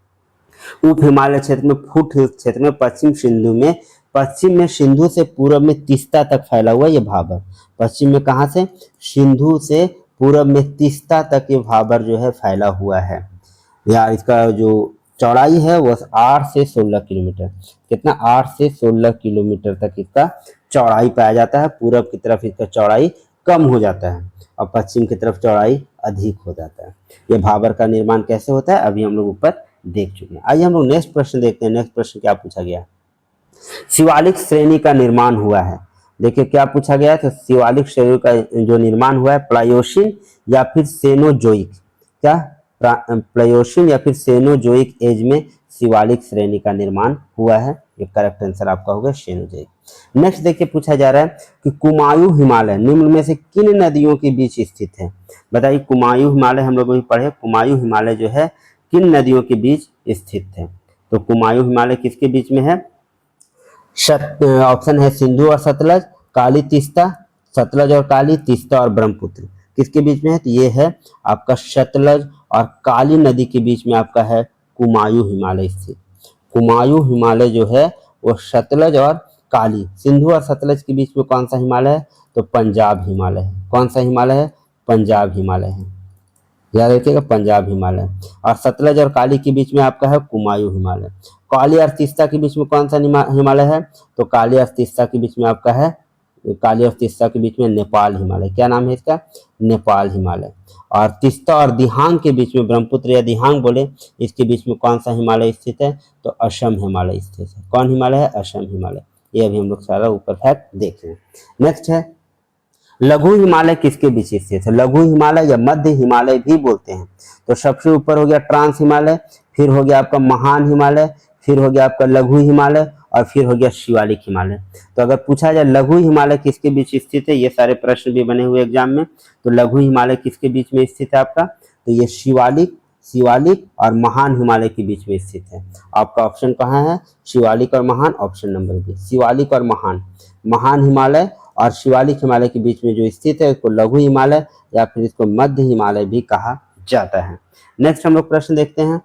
Speaker 1: उप हिमालय क्षेत्र में, फुट हिल क्षेत्र में, पश्चिम में सिंधु से पूर्व में तीस्ता तक फैला हुआ ये भाबर। पश्चिम में कहाँ से? सिंधु से पूर्व में तीस्ता तक ये भाबर जो है फैला हुआ है। या इसका जो चौड़ाई है वो 8 से 16 किलोमीटर। कितना? 8 से 16 किलोमीटर तक इसका चौड़ाई पाया जाता है, पूरब की तरफ इसका चौड़ाई कम हो जाता है और पश्चिम की तरफ चौड़ाई अधिक हो जाता है। ये भाबर का निर्माण कैसे होता है अभी हम लोग ऊपर देख चुके हैं। आइए हम लोग नेक्स्ट प्रश्न देखते हैं। नेक्स्ट प्रश्न क्या पूछा गया, शिवालिक श्रेणी का निर्माण हुआ है। देखिए क्या पूछा गया है, तो शिवालिक श्रेणी का जो निर्माण हुआ है प्लायोसिन या फिर सेनोजोइक, क्या प्लायोसिन या फिर सेनोजोइक एज में शिवालिक श्रेणी का निर्माण हुआ है। ये करेक्ट आंसर आपका होगा सेनोजोइक। नेक्स्ट देखिए पूछा जा रहा है कि कुमायूं हिमालय निम्न में से किन नदियों के बीच स्थित है। बताइए कुमायूं हिमालय हम लोग अभी पढ़े, कुमायूं हिमालय जो है किन नदियों के बीच स्थित है। तो कुमायूं हिमालय किसके बीच में है, ऑप्शन है सिंधु और सतलज, काली तीस्ता, सतलज और काली, तीस्ता और ब्रह्मपुत्र किसके बीच में है, तो ये है आपका सतलज और काली नदी के बीच में आपका है कुमायूं हिमालय स्थित। कुमायूं हिमालय जो है वो सतलज और काली, सिंधु और सतलज के बीच में कौन सा हिमालय है, तो पंजाब हिमालय है। कौन सा हिमालय है, पंजाब हिमालय है, याद रखिएगा पंजाब हिमालय। और सतलज और काली के बीच में आपका है कुमायूं हिमालय। काली और तीस्ता के बीच में कौन सा हिमालय है, तो काली और तीस्ता के बीच में आपका है, काली और तीस्ता के बीच में नेपाल हिमालय। क्या नाम है इसका, नेपाल हिमालय। और तीस्ता और दिहांग के बीच में, ब्रह्मपुत्र या दिहांग बोले, इसके बीच में कौन सा हिमालय स्थित है, तो असम हिमालय स्थित है। कौन हिमालय है, असम हिमालय। ये अभी हम लोग सारा ऊपर फैक्ट देख रहे हैं। नेक्स्ट है लघु हिमालय किसके बीच स्थित है। लघु हिमालय या मध्य हिमालय भी बोलते हैं। तो सबसे ऊपर हो गया ट्रांस हिमालय, फिर हो गया आपका महान हिमालय, फिर हो गया आपका लघु हिमालय और फिर हो गया शिवालिक हिमालय। तो अगर पूछा जाए लघु हिमालय किसके बीच स्थित है, ये सारे प्रश्न भी बने हुए एग्जाम में, तो लघु हिमालय किसके बीच में स्थित है आपका, तो ये शिवालिक और महान हिमालय के बीच में स्थित है। आपका ऑप्शन कहाँ है, शिवालिक और महान, ऑप्शन नंबर बी, शिवालिक और महान। महान हिमालय और शिवालिक हिमालय के बीच में जो स्थित है इसको लघु हिमालय या फिर इसको मध्य हिमालय भी कहा जाता है। नेक्स्ट हम लोग प्रश्न देखते हैं,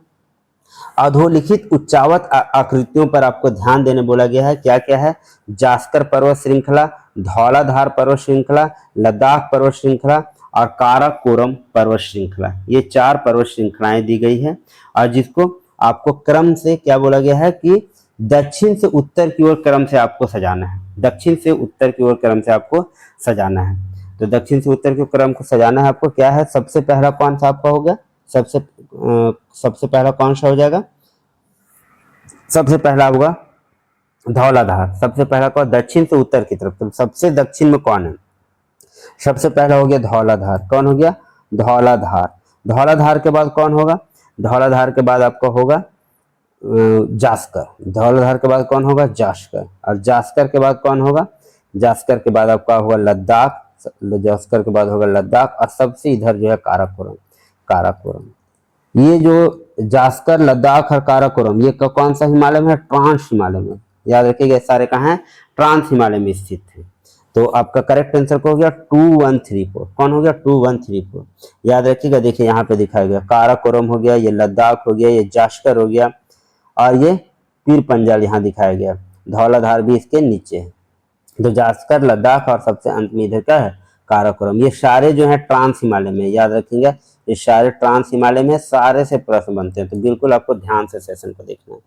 Speaker 1: अधोलिखित उच्चावत आकृतियों पर आपको ध्यान देने बोला गया है। क्या क्या है, जास्कर पर्वत श्रृंखला, धौलाधार पर्वत श्रृंखला, लद्दाख पर्वत श्रृंखला और काराकोरम पर्वत श्रृंखला। ये 4 पर्वत श्रृंखलाएं दी गई है और जिसको आपको क्रम से क्या बोला गया है कि दक्षिण से उत्तर की ओर क्रम से आपको सजाना है। दक्षिण से उत्तर की ओर क्रम से आपको सजाना है। तो दक्षिण से उत्तर के क्रम को सजाना है आपको। क्या है, सबसे पहला कौन सा आपका होगा, सबसे पहला कौन सा हो जाएगा, सबसे पहला होगा धौलाधार। सबसे पहला कौन, दक्षिण से उत्तर की तरफ, तो सबसे दक्षिण में कौन है, सबसे पहला हो गया धौलाधार। कौन हो गया, धौलाधार। धौलाधार के बाद कौन होगा, धौलाधार के बाद आपका होगा जास्कर। धौलाधार के बाद कौन होगा, जास्कर। और जास्कर के बाद कौन होगा, जास्कर के बाद आपका होगा लद्दाख। जास्कर के बाद होगा लद्दाख और सबसे इधर जो है काराकोरम। काराकोरम ये जो जास्कर, लद्दाख और काराकोरम ये कौन सा हिमालय में है, ट्रांस हिमालय में। याद रखिएगा सारे कहाँ हैं, ट्रांस हिमालय में स्थित है। तो आपका करेक्ट आंसर को हो गया 2134। कौन हो गया, 2134। याद रखिएगा, देखिए यहाँ पे दिखाया गया काराकोरम हो गया, ये लद्दाख हो गया, ये जास्कर हो गया और ये पीर पंजाल यहाँ दिखाया गया। धौलाधार भी इसके नीचे है। तो जास्कर, लद्दाख और सबसे अंत में इधर का है काराकोरम। ये सारे जो है ट्रांस हिमालय में, याद रखेंगे ये सारे ट्रांस हिमालय में सारे से प्रश्न बनते हैं। तो बिल्कुल आपको ध्यान से सेशन को देखना है।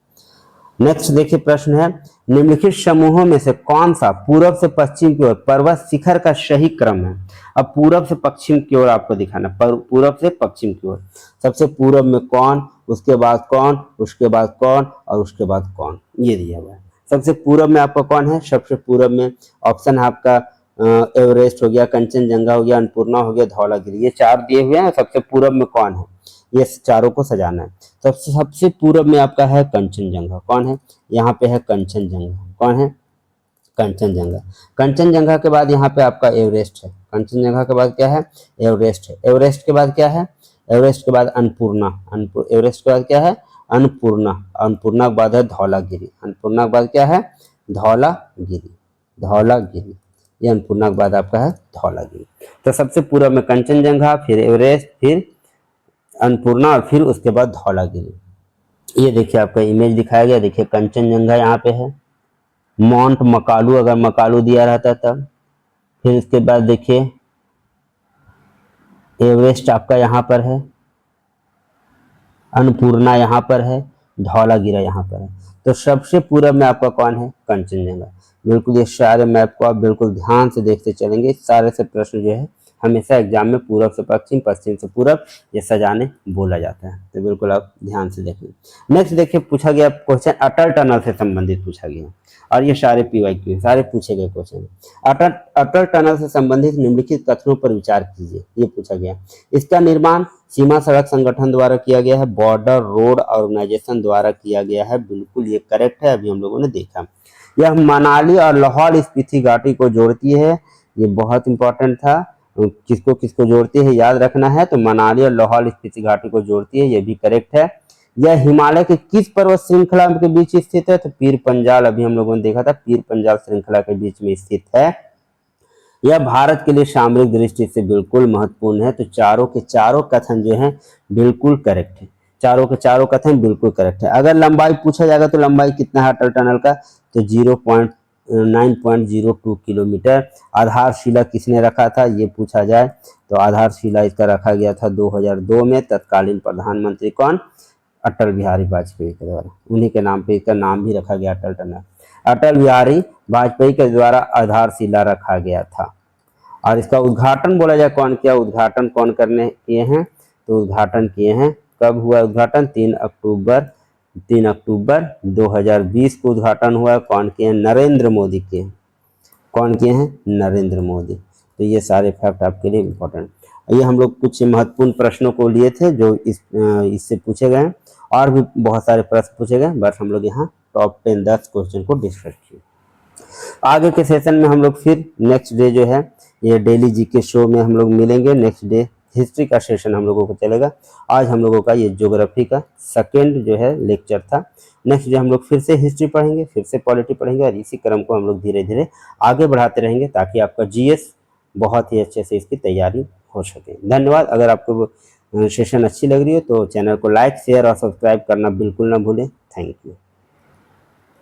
Speaker 1: नेक्स्ट देखिए प्रश्न है, निम्नलिखित समूहों में से कौन सा पूर्व से पश्चिम की ओर पर्वत शिखर का सही क्रम है। अब पूर्व से पश्चिम की ओर आपको दिखाना, पूर्व से पश्चिम की ओर, सबसे पूर्व में कौन, उसके बाद कौन, उसके बाद कौन और उसके बाद कौन, ये दिया हुआ है। सबसे पूर्व में आपका कौन है, सबसे पूर्व में ऑप्शन है आपका एवरेस्ट हो गया, कंचनजंगा हो गया, अन्नपूर्णा हो गया, धौलागिरी। ये 4 दिए हुए हैं। सबसे पूर्व में कौन है, ये चारों को सजाना है। सबसे पूर्व में आपका है कंचनजंगा। कौन है, यहाँ पे है कंचनजंगा। कौन है, कंचनजंगा। कंचनजंगा के बाद यहाँ पे आपका एवरेस्ट है। कंचनजंगा के बाद क्या है, एवरेस्ट है। एवरेस्ट के बाद क्या है, एवरेस्ट के बाद अन्नपूर्णा। एवरेस्ट के बाद क्या है, अन्नपूर्णा। अन्नपूर्णा के बाद है धौलागिरी। अन्नपूर्णा के बाद क्या है, धौलागिरी। धौलागिरी, ये अन्नपूर्णा के बाद आपका है धौलागिरी। तो सबसे पूर्व में कंचनजंगा, फिर एवरेस्ट, फिर अन्नपूर्णा और फिर उसके बाद धौलागिरी। ये देखिए आपका इमेज दिखाया गया। देखिए कंचनजंगा यहाँ पे है, माउंट मकालू अगर मकालू दिया रहता तब, फिर इसके बाद देखिए एवरेस्ट आपका यहाँ पर है, अन्नपूर्णा यहाँ पर है, धौलागिरी यहाँ पर है। तो सबसे पूर्व में आपका कौन है, कंचनजंगा। बिल्कुल ये सारे मैप को आप बिल्कुल ध्यान से देखते चलेंगे। सारे से प्रश्न जो है हमेशा एग्जाम में पूरब से पश्चिम, पश्चिम से पूरब ये सजाने बोला जाता है, तो बिल्कुल आप ध्यान से देखें। नेक्स्ट देखिए पूछा गया क्वेश्चन अटल टनल से संबंधित पूछा गया, और ये सारे PYQ सारे पूछे गए क्वेश्चन। अटल टनल से संबंधित निम्नलिखित कथनों पर विचार कीजिए, ये पूछा गया। इसका निर्माण सीमा सड़क संगठन द्वारा किया गया है, बॉर्डर रोड ऑर्गेनाइजेशन द्वारा किया गया है, बिल्कुल ये करेक्ट है, अभी हम लोगों ने देखा। यह मनाली और लाहौल स्पीति घाटी को जोड़ती है, ये बहुत इंपॉर्टेंट था, किसको किसको जोड़ती है याद रखना है, तो मनाली और लाहौल स्पीति घाटी को जोड़ती है, ये भी करेक्ट है। यह हिमालय के किस पर्वत श्रृंखला के बीच स्थित है, तो पीर पंजाल, अभी हम लोगों ने देखा था, पीर पंजाल श्रृंखला के बीच में स्थित है। यह भारत के लिए सामरिक दृष्टि से बिल्कुल महत्वपूर्ण है, तो चारों के चारों कथन जो है बिल्कुल करेक्ट है, चारों के चारों कथन बिल्कुल करेक्ट है। अगर लंबाई पूछा जाएगा तो लंबाई कितना है अटल टनल का, तो 9.02 किलोमीटर। आधारशिला किसने रखा था ये पूछा जाए, तो आधारशिला इसका रखा गया था 2002 में, तत्कालीन प्रधानमंत्री कौन, अटल बिहारी वाजपेयी के द्वारा, उन्हीं के नाम पे इसका नाम भी रखा गया अटल टनल। अटल बिहारी वाजपेयी के द्वारा आधारशिला रखा गया था। और इसका उद्घाटन बोला जाए कौन किया, उद्घाटन कौन करने किए हैं, तो उद्घाटन किए हैं, कब हुआ उद्घाटन, 3 अक्टूबर 2020 को उद्घाटन हुआ। कौन किए हैं, नरेंद्र मोदी के, कौन किए हैं, नरेंद्र मोदी। तो ये सारे फैक्ट आपके लिए इम्पोर्टेंट। ये हम लोग कुछ महत्वपूर्ण प्रश्नों को लिए थे जो इससे पूछे गए हैं, और भी बहुत सारे प्रश्न पूछे गए, बस हम लोग यहाँ टॉप 10 क्वेश्चन को डिस्कस किए। आगे के सेशन में हम लोग फिर नेक्स्ट डे जो है ये डेली जीके शो में हम लोग मिलेंगे। नेक्स्ट डे हिस्ट्री का सेशन हम लोगों को चलेगा। आज हम लोगों का ये ज्योग्राफी का सेकेंड जो है लेक्चर था। नेक्स्ट डे हम लोग फिर से हिस्ट्री पढ़ेंगे, फिर से पॉलिटी पढ़ेंगे, और इसी क्रम को हम लोग धीरे धीरे आगे बढ़ाते रहेंगे ताकि आपका GS बहुत ही अच्छे से इसकी तैयारी हो सके। धन्यवाद। अगर आपको सेशन अच्छी लग रही हो तो चैनल को लाइक, शेयर और सब्सक्राइब करना बिल्कुल ना भूलें। Thank you.